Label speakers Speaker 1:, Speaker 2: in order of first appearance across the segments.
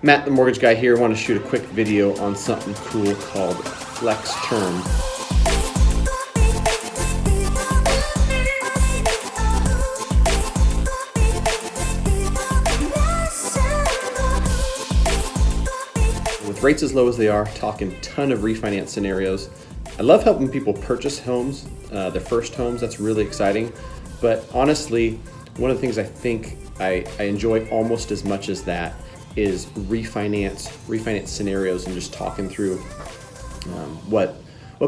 Speaker 1: Matt, the mortgage guy here. I want to shoot a quick video on something cool called FlexTurn. With rates as low as they are, talking ton of refinance scenarios. I love helping people purchase homes, their first homes. That's really exciting. But honestly, one of the things I think I enjoy almost as much as that is refinance scenarios, and just talking through what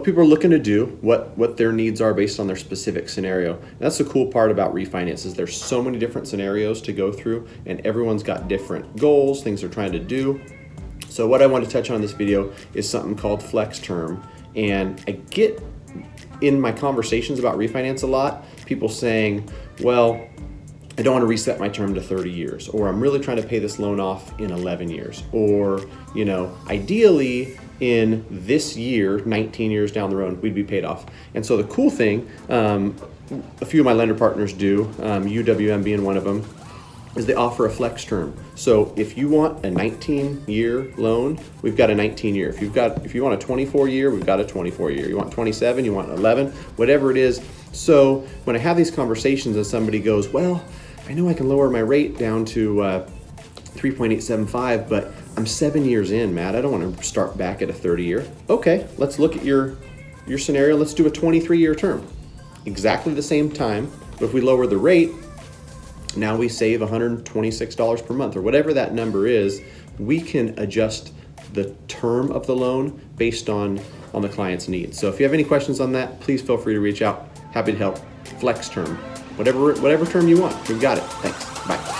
Speaker 1: people are looking to do, what their needs are based on their specific scenario. And that's the cool part about refinance, is there's so many different scenarios to go through, and everyone's got different goals, things they're trying to do. So what I want to touch on in this video is something called FlexTurn. And I get in my conversations about refinance a lot, people saying, well, I don't want to reset my term to 30 years, or I'm really trying to pay this loan off in 11 years, or, you know, ideally in this year, 19 years down the road, we'd be paid off. And so the cool thing, a few of my lender partners do, UWM being one of them, is they offer a flex term. So if you want a 19-year loan, we've got a 19-year. If you want a 24-year, we've got a 24-year. You want 27, you want 11, whatever it is. So when I have these conversations and somebody goes, well, I know I can lower my rate down to 3.875, but I'm 7 years in, Matt. I don't want to start back at a 30-year. Okay, let's look at your scenario. Let's do a 23-year term. Exactly the same time, but if we lower the rate, now we save $126 per month, or whatever that number is. We can adjust the term of the loan based on the client's needs. So if you have any questions on that, please feel free to reach out. Happy to help. Flex term, whatever term you want, we've got it. Thanks. Bye.